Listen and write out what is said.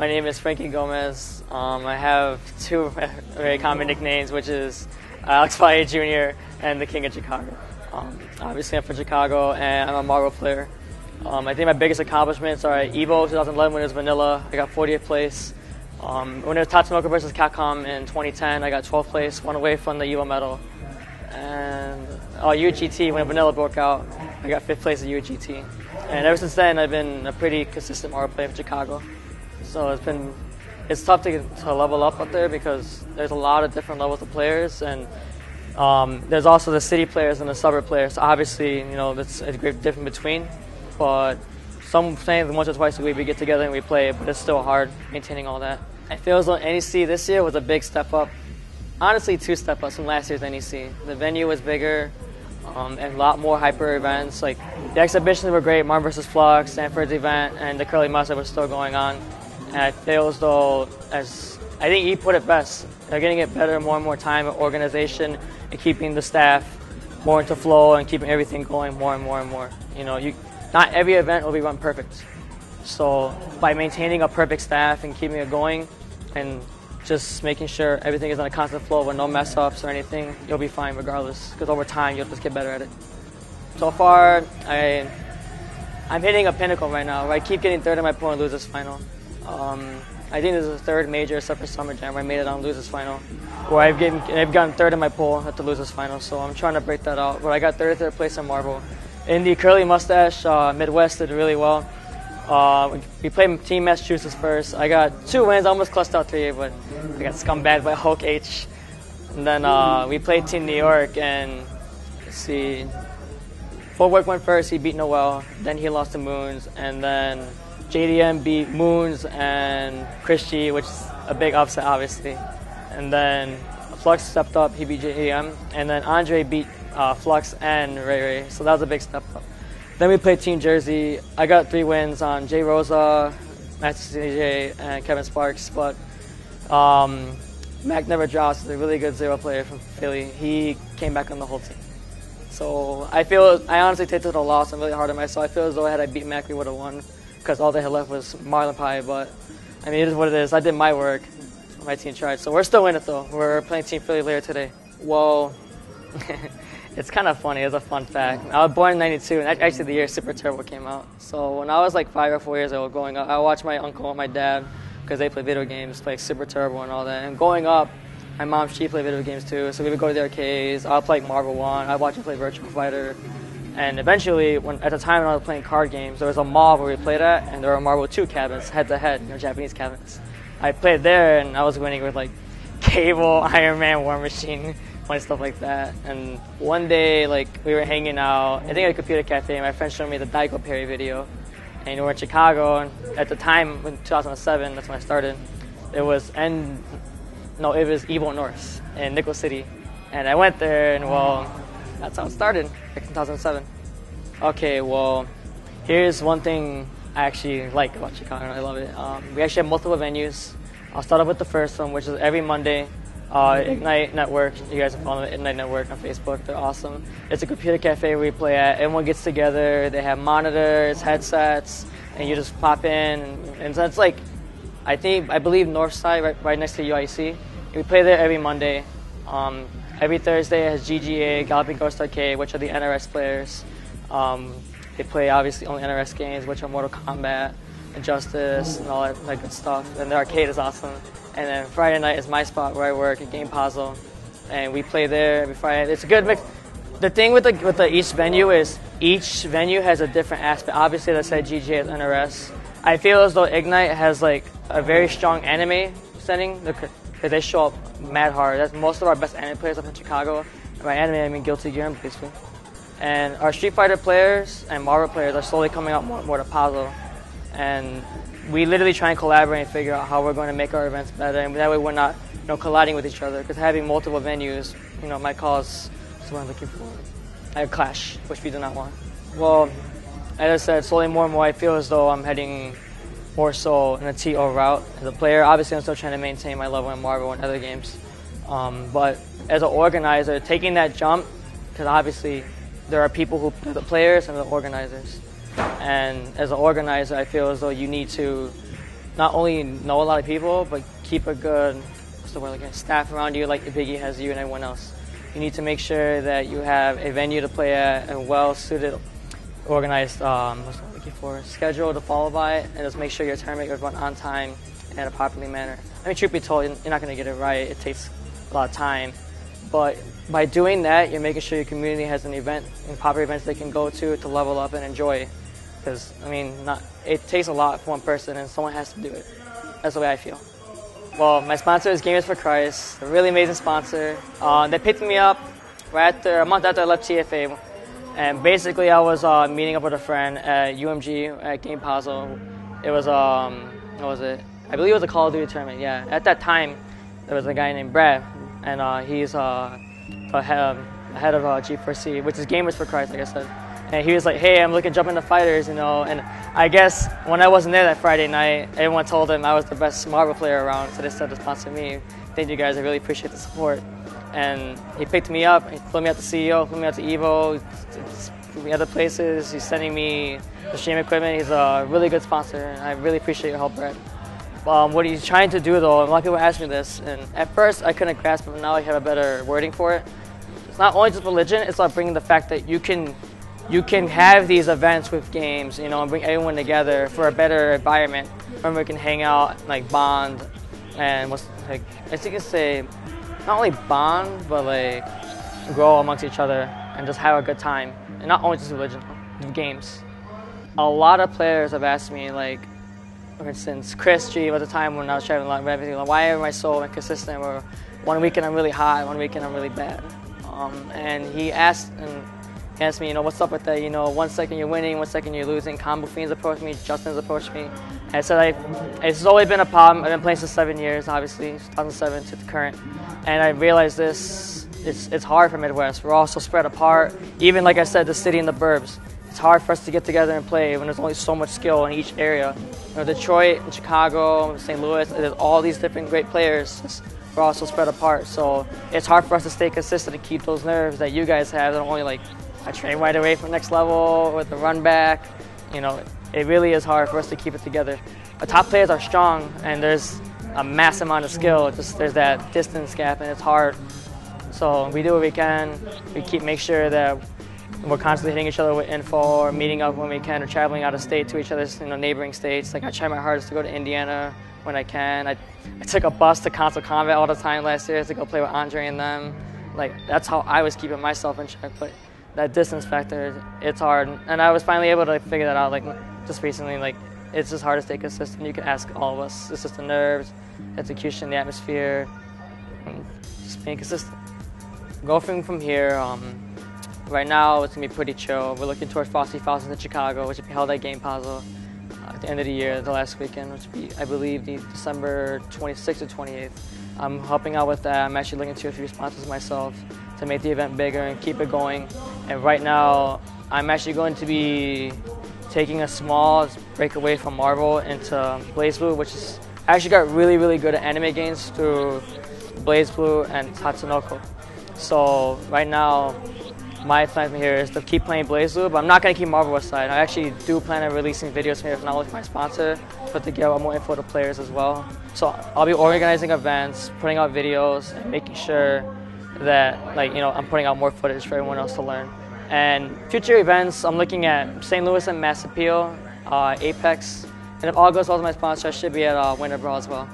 My name is Frankie Gomez. I have two very common nicknames, which is Alex Valle Jr. and the King of Chicago. Obviously, I'm from Chicago, and I'm a marble player. I think my biggest accomplishments are at EVO 2011 when it was vanilla. I got 40th place. When it was Tatsunoko versus Capcom in 2010, I got 12th place, one away from the EVO medal. And UGT, when vanilla broke out, I got 5th place at UGT. And ever since then, I've been a pretty consistent marble player for Chicago. So it's tough to level up there because there's a lot of different levels of players, and there's also the city players and the suburb players. Obviously, that's a great difference between, but some saying once or twice a week we get together and we play, but it's still hard maintaining all that. I feel as though NEC this year was a big step up. Honestly, 2 step ups from last year's NEC. The venue was bigger and a lot more hyper events. Like the exhibitions were great, Martin vs. Flux, Stanford's event, and the Curleh Mustache was still going on. And I feel as though, as I think he put it best, they're getting it better more and more time at organization and keeping the staff more into flow and keeping everything going more and more and more. Not every event will be run perfect. So by maintaining a perfect staff and keeping it going and just making sure everything is on a constant flow with no mess ups or anything, you'll be fine regardless, because over time you'll just get better at it. So far, I'm hitting a pinnacle right now where I keep getting third in my pool and losers final. I think this is the 3rd major except for Summer Jam where I made it on losers final, where I've gotten third in my pool at the losers final. So I'm trying to break that out. Where I got third place in marble. In the Curleh Mustache, Midwest did really well. We played Team Massachusetts first. I got 2 wins, I almost clutched out 3, but I got scumbagged by Hulk H. And then we played Team New York, and let's see, Footwork went first, he beat Noel, then he lost to Moons, and then JDM beat Moons and Chris G, which is a big upset, obviously. And then Flux stepped up, he beat JDM, and then Andre beat Flux and Ray, so that was a big step up. Then we played Team Jersey. I got 3 wins on Jay Rosa, Master CJ, and Kevin Sparks, but Mac Never Drops is a really good 0 player from Philly. He came back on the whole team. So I honestly tasted a loss. I'm really hard on myself. I feel as though had I beat Mac, we would have won, because all they had left was Marlon Pie, but I mean, it is what it is. I did my work. My team tried. So we're still in it, though. We're playing Team Philly later today. Well, it's kind of funny. It's a fun fact. I was born in '92, and actually the year Super Turbo came out. So when I was like 5 or 4 years old growing up, I watched my uncle and my dad, because they play video games, like Super Turbo and all that. And growing up, my mom, she played video games too, so we would go to the arcades. I'd play Marvel 1. I'd watch her play Virtual Fighter. And eventually, at the time when I was playing card games, there was a mall where we played at, and there were Marvel 2 cabinets, head-to-head, Japanese cabinets. I played there, and I was winning with like Cable, Iron Man, War Machine, funny stuff like that. And one day, like, we were hanging out, I think at a computer cafe, and my friend showed me the Daiko Perry video. And we're in Chicago, and at the time, in 2007, that's when I started, it was Evo North in Nickel City. And I went there, and well, that's how it started, like in 2007. Okay, well, here's one thing I actually like about Chicago, and I love it. We actually have multiple venues. I'll start off with the first one, which is every Monday, Ignite Network. You guys can follow the Ignite Network on Facebook. They're awesome. It's a computer cafe where we play at. Everyone gets together. They have monitors, headsets, and you just pop in. And so it's like, I believe North Side, right next to UIC. We play there every Monday. Every Thursday it has GGA, Galloping Ghost Arcade, which are the NRS players. They play obviously only NRS games, which are Mortal Kombat, Injustice, and all that good stuff. And the arcade is awesome. And then Friday night is my spot where I work at Game Puzzle, and we play there every Friday. It's a good mix. The thing with each venue is each venue has a different aspect. Obviously, let's say GGA is NRS. I feel as though Ignite has like a very strong anime setting because they show up mad hard. That's most of our best anime players up in Chicago. And by anime, I mean Guilty Gear, basically. And our Street Fighter players and Marvel players are slowly coming out more and more to Puzzle. And we literally try and collaborate and figure out how we're going to make our events better, and that way we're not, colliding with each other. Because having multiple venues, might cause what I'm looking for, a clash, which we do not want. Well, as I said, slowly more and more, I feel as though I'm heading more so in a TO route as a player. Obviously, I'm still trying to maintain my level in Marvel and other games, but as an organizer, taking that jump, because obviously there are people who are the players and the organizers. And as an organizer, I feel as though you need to not only know a lot of people, but keep a good, what's the word again, staff around you like the Biggie has you and everyone else. You need to make sure that you have a venue to play at, a well-suited, organized, what's the word I'm looking for, schedule to follow by, and just make sure your tournament is run on time and in a properly manner. I mean, truth be told, you're not going to get it right. It takes a lot of time. But by doing that, you're making sure your community has an event and proper events they can go to level up and enjoy. Because, I mean, it takes a lot for one person, and someone has to do it. That's the way I feel. Well, my sponsor is Gamers for Christ, a really amazing sponsor. They picked me up a month after I left TFA. And basically, I was meeting up with a friend at UMG at Game Puzzle. It was, what was it? I believe it was a Call of Duty tournament, yeah. At that time, there was a guy named Brad, and he's the head of G4C, which is Gamers for Christ, like I said. And he was like, hey, I'm looking to jump into fighters, you know. And I guess when I wasn't there that Friday night, everyone told him I was the best Marvel player around, so they started to sponsor me. Thank you guys, I really appreciate the support. And he picked me up, he flew me out to CEO, flew me out to Evo, flew me other places. He's sending me the stream equipment. He's a really good sponsor, and I really appreciate your help, Brad. What he's trying to do, though, a lot of people ask me this, and at first I couldn't grasp it, but now I have a better wording for it. It's not only just religion, it's about bringing the fact that you can have these events with games, you know, and bring everyone together for a better environment, where we can hang out, like bond, and I guess you can say, not only bond, but like grow amongst each other and just have a good time, and not only just religion, games. A lot of players have asked me, like, for instance, Chris G was a time when I was traveling a lot, everything, like, why am I so inconsistent? Or one weekend I'm really hot, one weekend I'm really bad. And he asked me, you know, what's up with that? You know, 1 second you're winning, 1 second you're losing. Combo Fiends approached me, Justin's approached me. And I said, it's always been a problem. I've been playing since 7 years, obviously, 2007 to the current. And I realized it's hard for Midwest. We're all so spread apart. Even, like I said, the city and the burbs. It's hard for us to get together and play when there's only so much skill in each area. You know, Detroit, Chicago, St. Louis, there's all these different great players. We're all so spread apart. So it's hard for us to stay consistent and keep those nerves that you guys have. That are only like, I train right away from next level with the run back. You know, it really is hard for us to keep it together. The top players are strong, and there's a massive amount of skill. There's that distance gap, and it's hard. So we do what we can. We make sure that we're constantly hitting each other with info, or meeting up when we can, or traveling out of state to each other's, you know, neighboring states. Like, I try my hardest to go to Indiana when I can. I took a bus to Console Combat all the time last year to go play with Andre and them. Like, that's how I was keeping myself in check. But that distance factor, it's hard. And I was finally able to figure that out, like, just recently. Like, it's just hard to stay consistent. You can ask all of us. It's just the nerves, execution, the atmosphere, and just being consistent. Going from here, right now it's going to be pretty chill. We're looking towards Frosty Falls in Chicago, which will be held at Game Puzzle at the end of the year, the last weekend, which will be, I believe, the December 26th or 28th. I'm helping out with that. I'm actually looking to a few sponsors myself to make the event bigger and keep it going. And right now, I'm actually going to be taking a small break away from Marvel into BlazBlue, which is I actually got really, really good at anime games through BlazBlue and Tatsunoko. So right now, my plan from here is to keep playing BlazBlue, but I'm not going to keep Marvel aside. I actually do plan on releasing videos from here, not only for my sponsor, but to get more info to players as well. So I'll be organizing events, putting out videos, and making sure that, like, you know, I'm putting out more footage for everyone else to learn. And future events, I'm looking at St. Louis and Mass Appeal, Apex, and if all goes well with my sponsor, I should be at Winter Brawl as well.